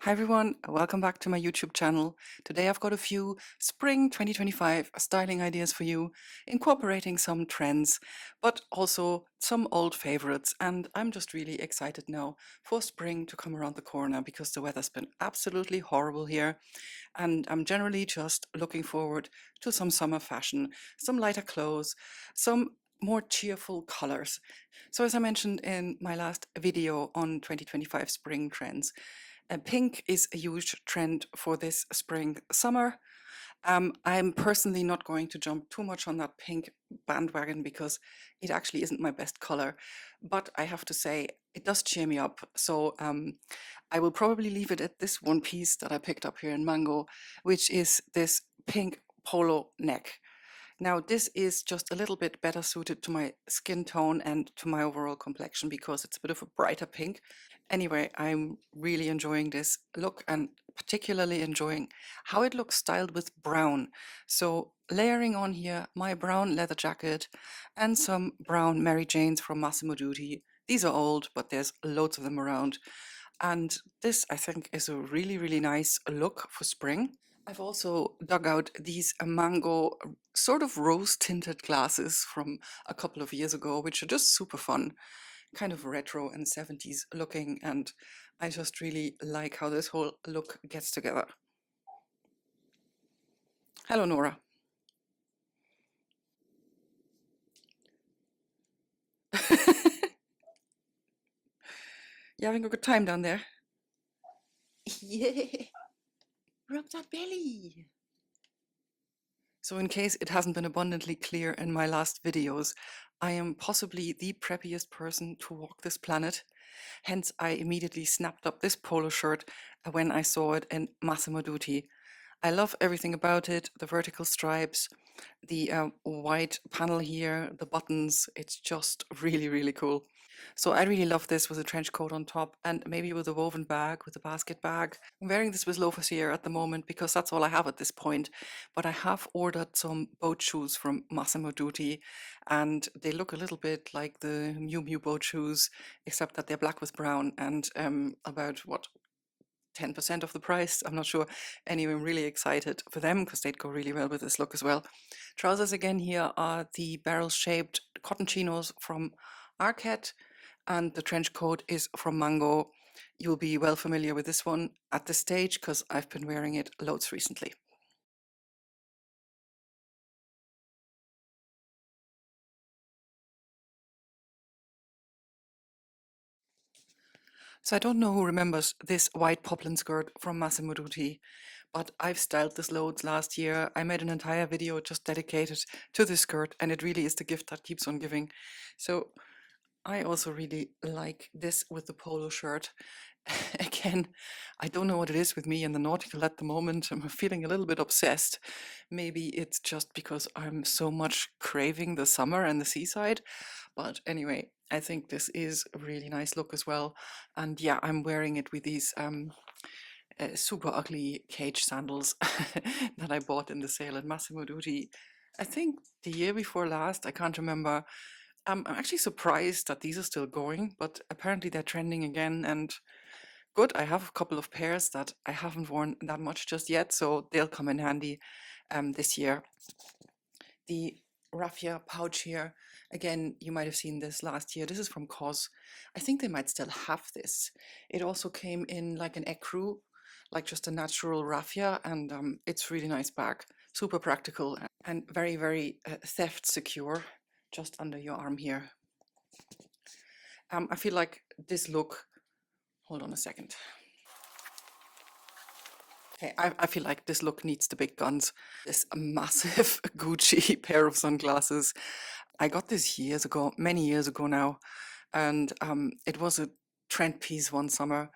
Hi everyone, welcome back to my YouTube channel. Today I've got a few spring 2025 styling ideas for you, incorporating some trends, but also some old favorites. And I'm just really excited now for spring to come around the corner because the weather's been absolutely horrible here. And I'm generally just looking forward to some summer fashion, some lighter clothes, some more cheerful colors. So as I mentioned in my last video on 2025 spring trends, pink is a huge trend for this spring summer. I'm personally not going to jump too much on that pink bandwagon because it actually isn't my best color, but I have to say it does cheer me up. So I will probably leave it at this one piece that I picked up here in Mango, which is this pink polo neck. Now, this is just a little bit better suited to my skin tone and to my overall complexion because it's a bit of a brighter pink. Anyway, I'm really enjoying this look and particularly enjoying how it looks styled with brown. So layering on here my brown leather jacket and some brown Mary Janes from Massimo Dutti. These are old, but there's loads of them around. And this, I think, is a really, really nice look for spring. I've also dug out these mango sort of rose tinted glasses from a couple of years ago, which are just super fun, kind of retro and 70s looking. And I just really like how this whole look gets together. Hello, Nora. You having a good time down there? Yeah, rub that belly. So in case it hasn't been abundantly clear in my last videos, I am possibly the preppiest person to walk this planet. Hence, I immediately snapped up this polo shirt when I saw it in Massimo Dutti. I love everything about it, the vertical stripes, the white panel here, the buttons. It's just really, really cool. So I really love this with a trench coat on top and maybe with a woven bag, with a basket bag. I'm wearing this with loafers here at the moment because that's all I have at this point. But I have ordered some boat shoes from Massimo Dutti and they look a little bit like the Miu Miu boat shoes, except that they're black with brown and about what, 10% of the price. I'm not sure. Anyway, I'm really excited for them because they'd go really well with this look as well. Trousers again here are the barrel-shaped cotton chinos from Arket, and the trench coat is from Mango. You'll be well familiar with this one at this stage because I've been wearing it loads recently. So I don't know who remembers this white poplin skirt from Massimo Dutti, but I've styled this loads last year. I made an entire video just dedicated to this skirt, and it really is the gift that keeps on giving. So I also really like this with the polo shirt. Again, I don't know what it is with me and the nautical at the moment. I'm feeling a little bit obsessed. Maybe it's just because I'm so much craving the summer and the seaside. But anyway, I think this is a really nice look as well. And yeah, I'm wearing it with these super ugly cage sandals that I bought in the sale at Massimo Dutti. I think the year before last, I can't remember. I'm actually surprised that these are still going, but apparently they're trending again. And good, I have a couple of pairs that I haven't worn that much just yet, so they'll come in handy this year. The raffia pouch here, again, you might have seen this last year. This is from COS. I think they might still have this. It also came in like an ecru, like just a natural raffia, and it's really nice bag, super practical and very, very theft secure, just under your arm here. I feel like this look, hold on a second. Okay, I feel like this look needs the big guns. This massive Gucci pair of sunglasses. I got this years ago, many years ago now, and it was a trend piece one summer.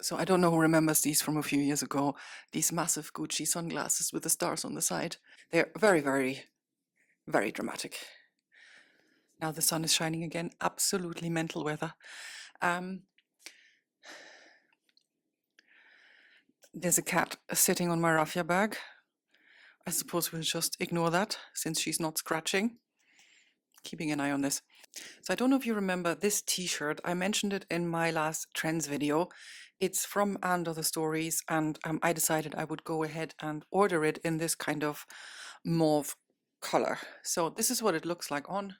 So I don't know who remembers these from a few years ago. These massive Gucci sunglasses with the stars on the side. They're very, very, very dramatic. Now the sun is shining again. Absolutely mental weather. Um, there's a cat sitting on my raffia bag. I suppose we'll just ignore that since she's not scratching. Keeping an eye on this. So I don't know if you remember this t-shirt. I mentioned it in my last trends video. It's from Under the Stories, and I decided I would go ahead and order it in this kind of mauve color. So this is what it looks like on.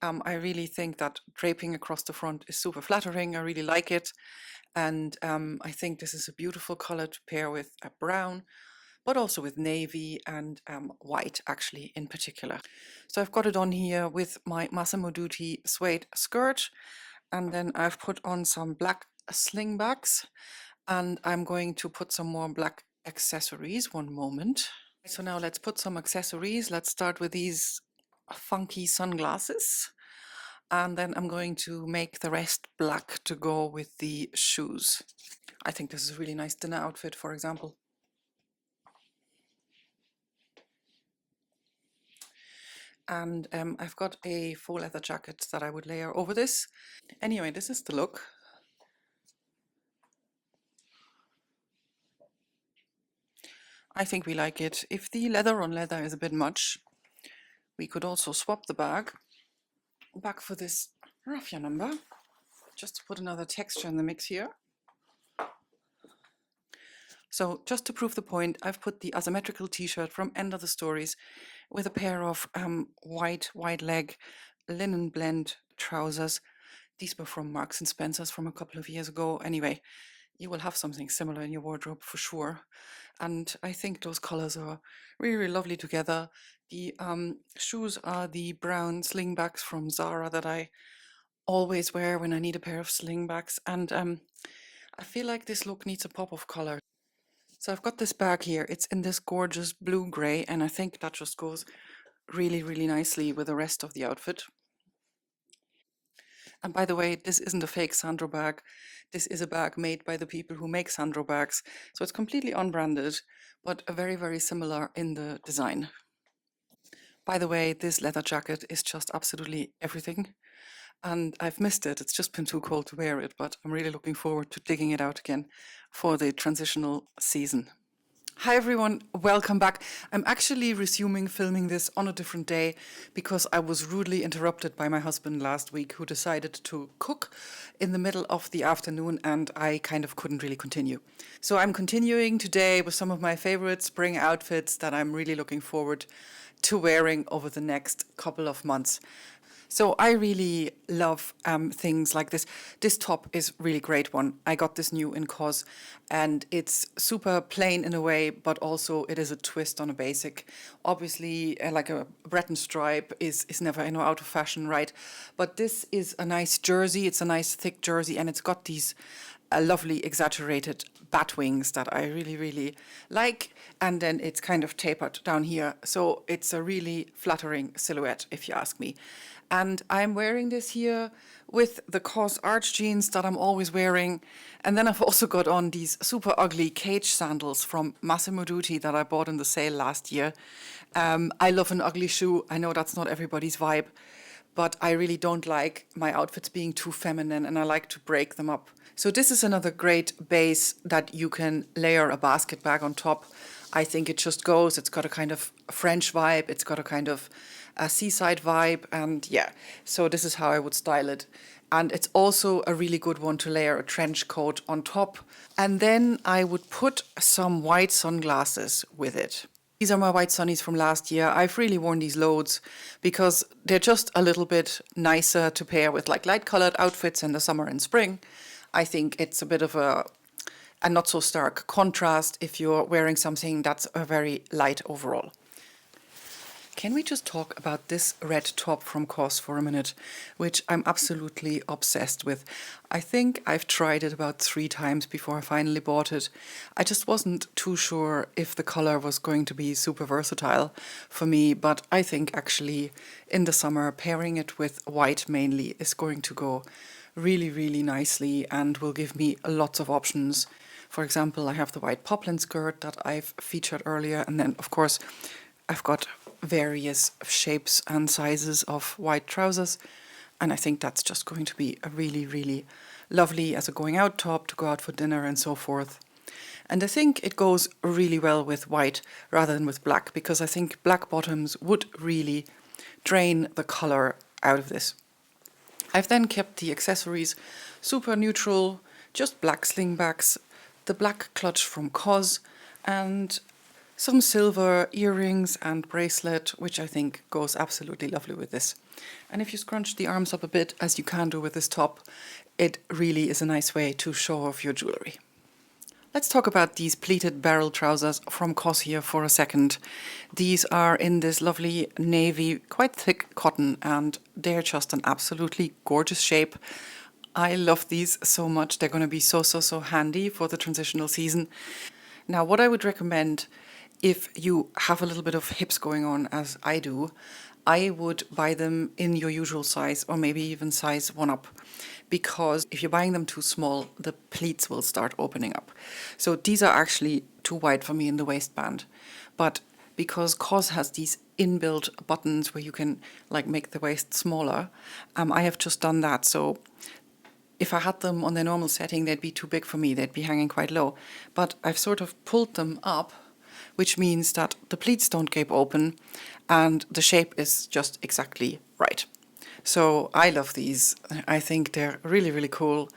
I really think that draping across the front is super flattering. I really like it. And I think this is a beautiful color to pair with a brown, but also with navy and white, actually, in particular. So I've got it on here with my Massimo Dutti suede skirt, and then I've put on some black slingbacks, and I'm going to put some more black accessories. One moment. So now let's put some accessories. Let's start with these funky sunglasses, and then I'm going to make the rest black to go with the shoes. I think this is a really nice dinner outfit, for example. And I've got a faux leather jacket that I would layer over this. Anyway, this is the look. I think we like it. If the leather on leather is a bit much, we could also swap the bag back for this raffia number, just to put another texture in the mix here. So just to prove the point, I've put the Asymmetrical t-shirt from End of the Stories with a pair of white wide leg linen blend trousers. These were from Marks and Spencer's from a couple of years ago. Anyway, you will have something similar in your wardrobe for sure. And I think those colors are really, really lovely together. The shoes are the brown slingbacks from Zara that I always wear when I need a pair of slingbacks. And I feel like this look needs a pop of color. So I've got this bag here. It's in this gorgeous blue gray, and I think that just goes really, really nicely with the rest of the outfit. And by the way, this isn't a fake Sandro bag. This is a bag made by the people who make Sandro bags. So it's completely unbranded, but very, very similar in the design. By the way, this leather jacket is just absolutely everything. And I've missed it. It's just been too cold to wear it, but I'm really looking forward to digging it out again for the transitional season. Hi everyone, welcome back. I'm actually resuming filming this on a different day because I was rudely interrupted by my husband last week, who decided to cook in the middle of the afternoon, and I kind of couldn't really continue. So I'm continuing today with some of my favorite spring outfits that I'm really looking forward to wearing over the next couple of months. So I really love things like this. This top is really great one. I got this new in COS, and it's super plain in a way, but also it is a twist on a basic. Obviously, like a Breton stripe is never out of fashion, right? But this is a nice jersey. It's a nice thick jersey, and it's got these lovely exaggerated bat wings that I really, really like. And then it's kind of tapered down here. So it's a really flattering silhouette, if you ask me. And I'm wearing this here with the COS arch jeans that I'm always wearing. And then I've also got on these super ugly cage sandals from Massimo Dutti that I bought in the sale last year. I love an ugly shoe. I know that's not everybody's vibe, but I really don't like my outfits being too feminine, and I like to break them up. So this is another great base that you can layer a basket bag on top. I think it just goes. It's got a kind of French vibe. It's got a kind of a seaside vibe. And yeah, so this is how I would style it. And it's also a really good one to layer a trench coat on top. And then I would put some white sunglasses with it. These are my white sunnies from last year. I've really worn these loads because they're just a little bit nicer to pair with like light colored outfits in the summer and spring. I think it's a bit of a not so stark contrast if you're wearing something that's a very light overall. Can we just talk about this red top from COS for a minute, which I'm absolutely obsessed with. I think I've tried it about 3 times before I finally bought it. I just wasn't too sure if the color was going to be super versatile for me, but I think actually in the summer pairing it with white mainly is going to go really, really nicely and will give me lots of options. For example, I have the white poplin skirt that I've featured earlier, and then of course I've got various shapes and sizes of white trousers, and I think that's just going to be a really, really lovely as a going out top to go out for dinner and so forth. And I think it goes really well with white rather than with black, because I think black bottoms would really drain the color out of this. I've then kept the accessories super neutral, just black slingbacks, the black clutch from COS, and some silver earrings and bracelet, which I think goes absolutely lovely with this. And if you scrunch the arms up a bit, as you can do with this top, it really is a nice way to show off your jewellery. Let's talk about these pleated barrel trousers from COS here for a second. These are in this lovely navy, quite thick cotton, and they're just an absolutely gorgeous shape. I love these so much. They're going to be so handy for the transitional season. Now, what I would recommend if you have a little bit of hips going on, as I do, I would buy them in your usual size or maybe even size one up, because if you're buying them too small, the pleats will start opening up. So these are actually too wide for me in the waistband, but because COS has these inbuilt buttons where you can like make the waist smaller, I have just done that. So if I had them on their normal setting, they'd be too big for me. They'd be hanging quite low. But I've sort of pulled them up, which means that the pleats don't gape open and the shape is just exactly right. So I love these. I think they're really cool.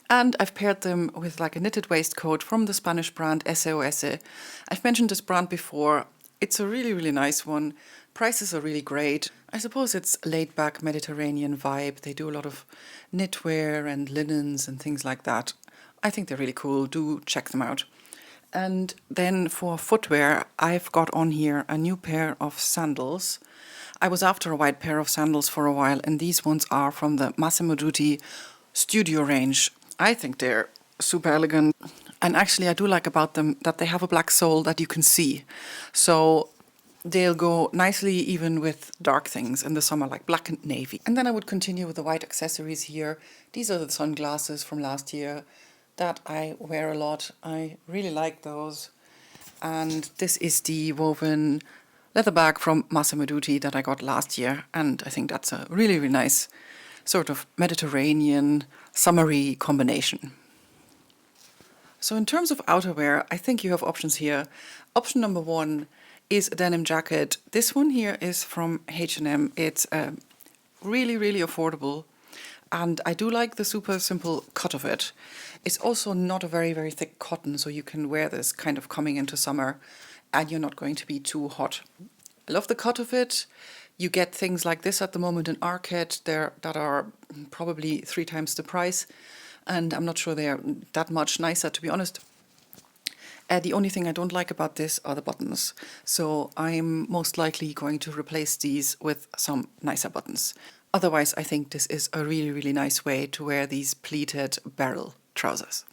And I've paired them with like a knitted waistcoat from the Spanish brand SOS. I've mentioned this brand before. It's a really nice one. Prices are really great. I suppose it's laid back Mediterranean vibe. They do a lot of knitwear and linens and things like that. I think they're really cool. Do check them out. And then for footwear, I've got on here a new pair of sandals. I was after a white pair of sandals for a while, and these ones are from the Massimo Dutti Studio range. I think they're super elegant. And actually, I do like about them that they have a black sole that you can see. So they'll go nicely even with dark things in the summer, like black and navy. And then I would continue with the white accessories here. These are the sunglasses from last year that I wear a lot. I really like those. And this is the woven leather bag from Massimo Dutti that I got last year. And I think that's a really nice sort of Mediterranean summery combination. So in terms of outerwear, I think you have options here. Option number one is a denim jacket. This one here is from H&M. It's really affordable. And I do like the super simple cut of it. It's also not a very thick cotton, so you can wear this kind of coming into summer and you're not going to be too hot. I love the cut of it. You get things like this at the moment in Arcade that are probably 3 times the price. And I'm not sure they're that much nicer, to be honest. The only thing I don't like about this are the buttons. So I'm most likely going to replace these with some nicer buttons. Otherwise, I think this is a really nice way to wear these pleated barrel trousers.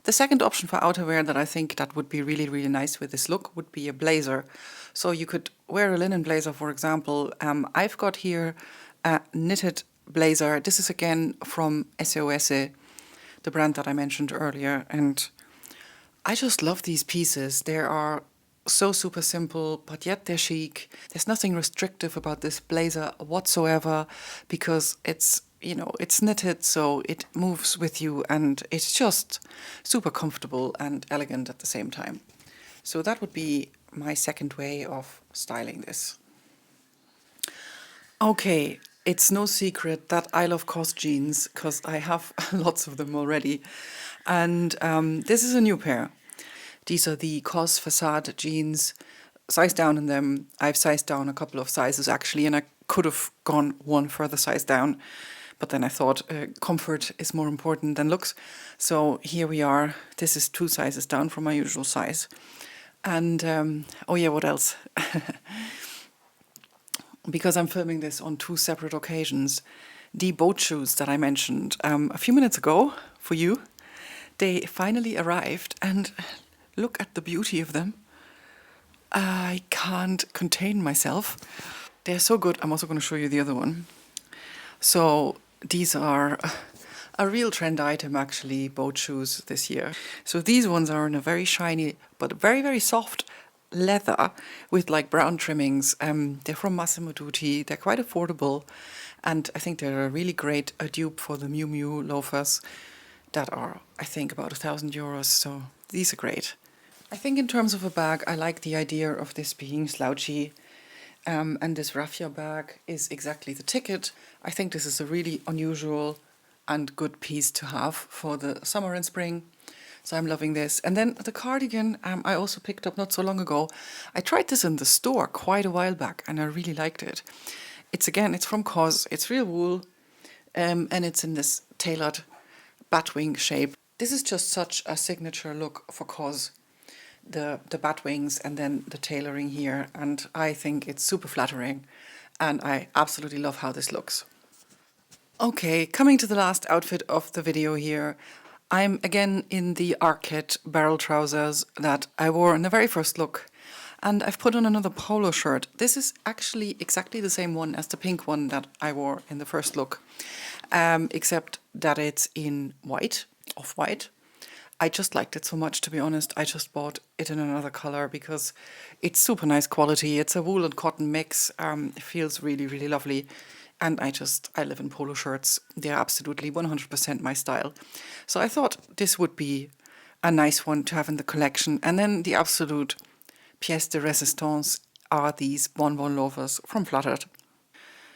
The second option for outerwear that I think that would be really nice with this look would be a blazer. So you could wear a linen blazer, for example. I've got here a knitted blazer. This is again from SOS, the brand that I mentioned earlier. And I just love these pieces. They are so super simple, but yet they're chic. There's nothing restrictive about this blazer whatsoever because it's, you know, it's knitted, so it moves with you and it's just super comfortable and elegant at the same time. So that would be my second way of styling this. Okay, it's no secret that I love COS jeans because I have lots of them already. And this is a new pair. These are the COS Facade jeans. Size down in them. I've sized down a couple of sizes actually, and I could have gone one further size down. But then I thought comfort is more important than looks. So here we are. This is 2 sizes down from my usual size. And oh yeah, what else? Because I'm filming this on 2 separate occasions, the boat shoes that I mentioned a few minutes ago for you, they finally arrived, and look at the beauty of them. I can't contain myself. They're so good. I'm also going to show you the other one. So these are a real trend item actually, boat shoes this year. So these ones are in a very shiny but very soft leather with like brown trimmings. They're from Massimo Dutti. They're quite affordable, and I think they're a really great dupe for the Miu Miu loafers that are, I think, about €1,000. So these are great. I think in terms of a bag, I like the idea of this being slouchy. And this raffia bag is exactly the ticket. I think this is a really unusual and good piece to have for the summer and spring. So I'm loving this. And then the cardigan I also picked up not so long ago. I tried this in the store quite a while back and I really liked it. It's from COS, it's real wool, and it's in this tailored batwing shape. This is just such a signature look for COS. The bat wings and then the tailoring here, and I think it's super flattering and I absolutely love how this looks. Okay, coming to the last outfit of the video here. I'm again in the Arket barrel trousers that I wore in the very first look, and I've put on another polo shirt. This is actually exactly the same one as the pink one that I wore in the first look, except that it's in white, off-white. I just liked it so much, to be honest. I just bought it in another color because it's super nice quality. It's a wool and cotton mix. It feels really, really lovely. And I live in polo shirts. They're absolutely 100% my style. So I thought this would be a nice one to have in the collection. And then the absolute pièce de résistance are these bonbon loafers from Flattered.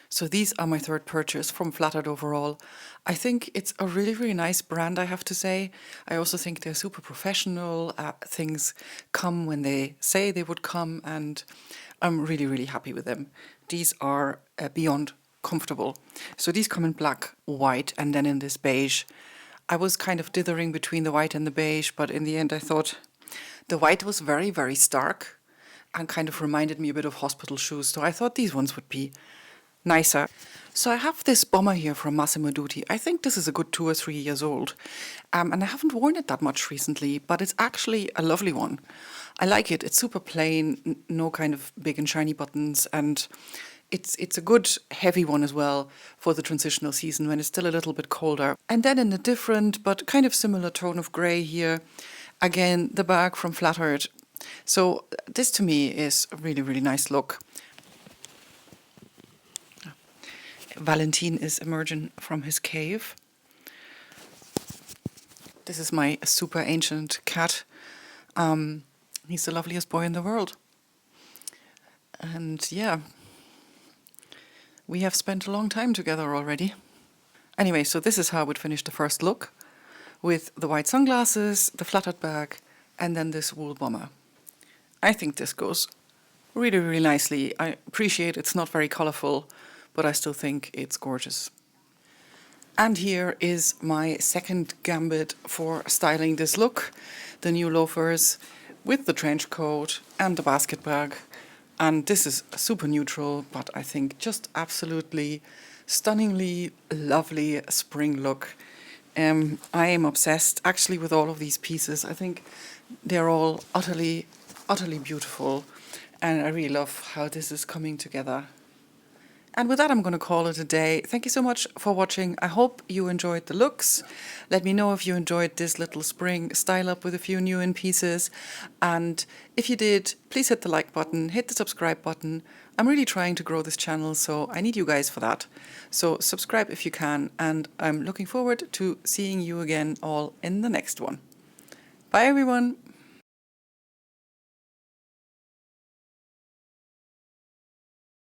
So these are my third purchase from Flattered overall. I think it's a really, really nice brand, I have to say. I also think they're super professional. Things come when they say they would come, and I'm really, really happy with them. These are beyond comfortable. So these come in black, white, and then in this beige. I was kind of dithering between the white and the beige, but in the end I thought the white was very, very stark and kind of reminded me a bit of hospital shoes. So I thought these ones would be nicer. So I have this bomber here from Massimo Dutti. I think this is a good 2 or 3 years old. And I haven't worn it that much recently, but it's actually a lovely one. I like it. It's super plain, no kind of big and shiny buttons, and it's a good heavy one as well for the transitional season when it's still a little bit colder. And then in a different but kind of similar tone of grey here, again, the bag from Flattered. So this to me is a really, really nice look. Valentin is emerging from his cave. This is my super ancient cat. He's the loveliest boy in the world. And yeah, we have spent a long time together already. Anyway, so this is how I would finish the first look, with the white sunglasses, the Flattered bag, and then this wool bomber. I think this goes really, really nicely. I appreciate it's not very colourful, but I still think it's gorgeous. And here is my second gambit for styling this look. The new loafers with the trench coat and the basket bag. And this is super neutral, but I think just absolutely stunningly lovely spring look. I am obsessed actually with all of these pieces. I think they're all utterly, utterly beautiful. And I really love how this is coming together. And with that, I'm going to call it a day. Thank you so much for watching. I hope you enjoyed the looks. Let me know if you enjoyed this little spring style up with a few new in pieces. And if you did, please hit the like button, hit the subscribe button. I'm really trying to grow this channel, so I need you guys for that. So subscribe if you can, and I'm looking forward to seeing you again all in the next one. Bye everyone.